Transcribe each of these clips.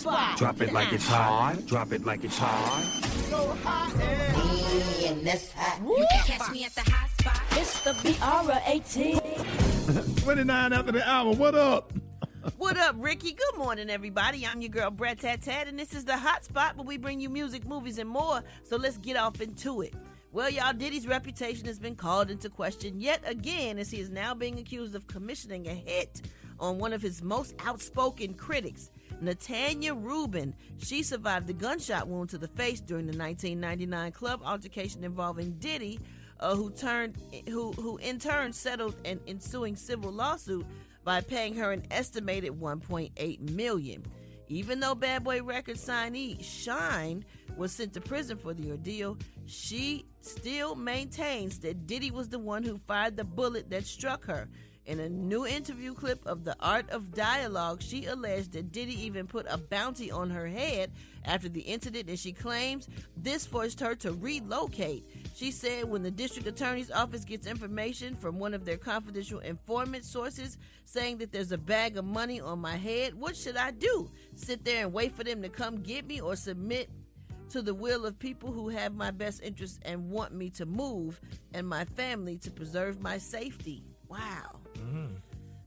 spot. Drop it like it's hot. Drop it like it's hot. So hot and Me and this hot. you can catch me at the hot spot. It's the BR18. 29 after the hour. What up? What up, Rickey? Good morning, everybody. I'm your girl, Brett Tat Tat, and this is the Hot Spot where we bring you music, movies, and more. So let's get off into it. Well, y'all, Diddy's reputation has been called into question yet again as he is now being accused of commissioning a hit on one of his most outspoken critics, Natanya Rubin. She survived a gunshot wound to the face during the 1999 club altercation involving Diddy, who in turn settled an ensuing civil lawsuit by paying her an estimated $1.8 million. Even though Bad Boy Records signee Shine was sent to prison for the ordeal, she still maintains that Diddy was the one who fired the bullet that struck her. In a new interview clip of The Art of Dialogue, she alleged that Diddy even put a bounty on her head after the incident, and she claims this forced her to relocate. She said when the district attorney's office gets information from one of their confidential informant sources saying that there's a bag of money on my head, what should I do? Sit there and wait for them to come get me, or submit to the will of people who have my best interests and want me to move and my family to preserve my safety? Wow. Mm-hmm.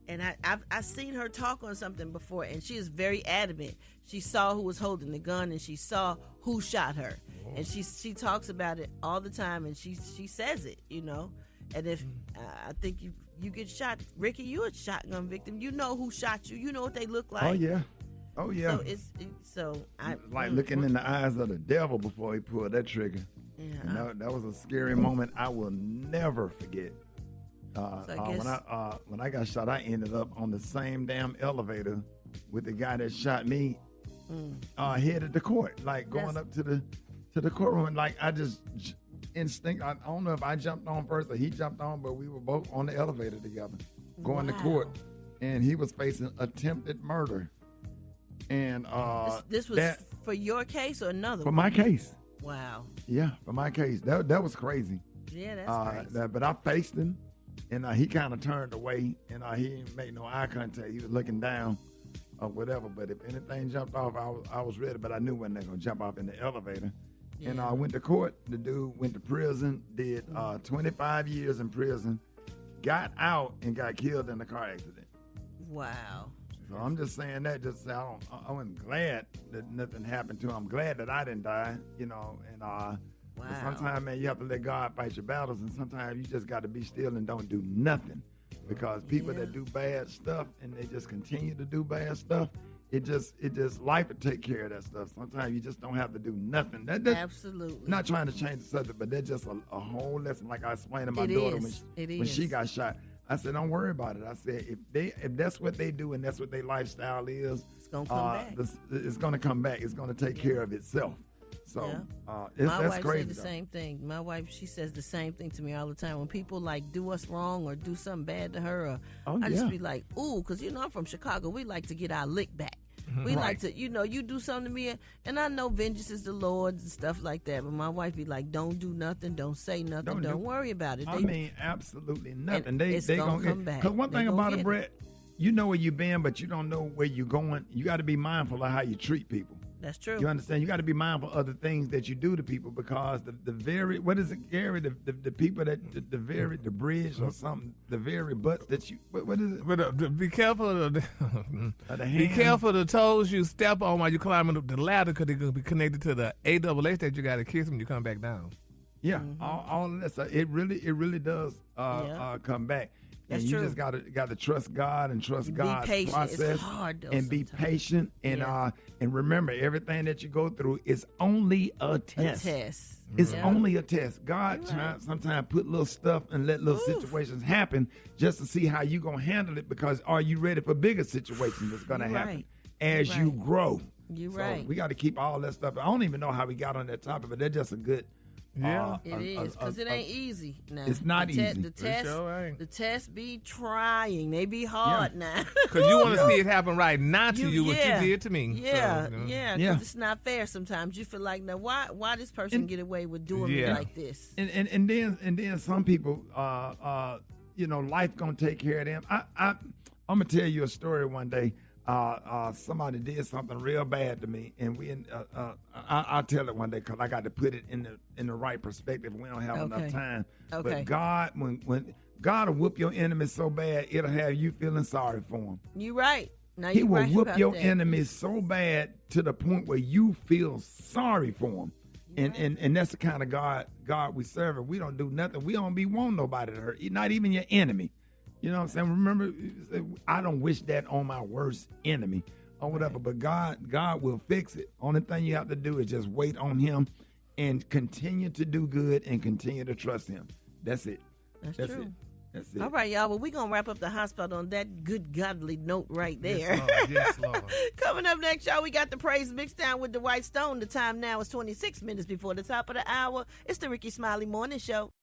And I've seen her talk on something before, and she is very adamant. She saw who was holding the gun, and she saw who shot her. Whoa. And she talks about it all the time, and she says it, you know. And if I think you get shot, Rickey, you're a shotgun victim. You know who shot you. You know what they look like. Oh yeah. So I like looking in the eyes of the devil before he pulled that trigger. Yeah. And that was a scary moment I will never forget. When I got shot, I ended up on the same damn elevator with the guy that shot me, headed to court, like going up to the courtroom. And like I just instinct. I don't know if I jumped on first or he jumped on, but we were both on the elevator together, going to court, and he was facing attempted murder. And this was for your case or another? For my case. Wow. Yeah, for my case. That was crazy. Yeah, that's crazy. But I faced him. And he kind of turned away, and he didn't make no eye contact. He was looking down or whatever. But if anything jumped off, I was ready. But I knew when they were going to jump off in the elevator. Yeah. And I went to court. The dude went to prison, did 25 years in prison, got out, and got killed in a car accident. Wow. So I'm just saying that. I wasn't glad that nothing happened to him. I'm glad that I didn't die, you know. And wow. Sometimes, man, you have to let God fight your battles, and sometimes you just got to be still and don't do nothing. Because people that do bad stuff and they just continue to do bad stuff, it just life will take care of that stuff. Sometimes you just don't have to do nothing. Absolutely. Not trying to change the subject, but that's just a whole lesson. Like I explained to my daughter when she got shot. I said, don't worry about it. I said, if that's what they do and that's what their lifestyle is, it's gonna come back. It's gonna come back. It's gonna take care of itself. So my that's wife crazy. said the same thing. My wife, she says the same thing to me all the time. When people like do us wrong or do something bad to her, I just be like, ooh, because I'm from Chicago. We like to get our lick back. We like to, you do something to me, and I know vengeance is the Lord's and stuff like that. But my wife be like, don't do nothing, don't say nothing, don't worry about it. Absolutely nothing. It's gonna come back. Because one thing about it, Brett, you know where you've been, but you don't know where you're going. You got to be mindful of how you treat people. That's true. You understand? You got to be mindful of the things that you do to people, because the very, what is it, Gary? The people that the bridge or something, the very butts that you, what is it? But be careful of be careful of the toes you step on while you're climbing up the ladder, because they're going to be connected to the AAA that you got to kiss when you come back down. Yeah, all of that stuff. It really does come back. That's and you true. just got to trust God and trust God's process. It's hard, though, and be patient and remember, everything that you go through is only a test. It's only a test. God tries sometimes put little stuff and let little situations happen just to see how you gonna handle it. Because are you ready for bigger situations that's gonna happen as you grow? You're so right. We got to keep all that stuff. I don't even know how we got on that topic, but that's just a good. Yeah, it is, because it ain't easy now. It's not easy. The tests be trying. They be hard now. Because you want to see it happen right now to you, what you did to me. Yeah, because it's not fair sometimes. You feel like, now, why this person get away with doing me like this? And then some people, life going to take care of them. I'm going to tell you a story one day somebody did something real bad to me, and I'll tell it one day because I got to put it in the right perspective. We don't have enough time. Okay. But God, when God will whoop your enemy so bad, it'll have you feeling sorry for him. You right. Now He you will right whoop about your that. enemy so bad to the point where you feel sorry for him. And that's the kind of God we serve. And we don't do nothing. We don't be want nobody to hurt, not even your enemy. You know what I'm saying? Remember, I don't wish that on my worst enemy or whatever, but God will fix it. Only thing you have to do is just wait on him and continue to do good and continue to trust him. That's it. That's true. It. That's it. All right, y'all. Well, we're going to wrap up the hot spot on that good godly note right there. Yes, Lord. Yes, Lord. Coming up next, y'all, we got the praise mixed down with the White Stone. The time now is 26 minutes before the top of the hour. It's the Rickey Smiley Morning Show.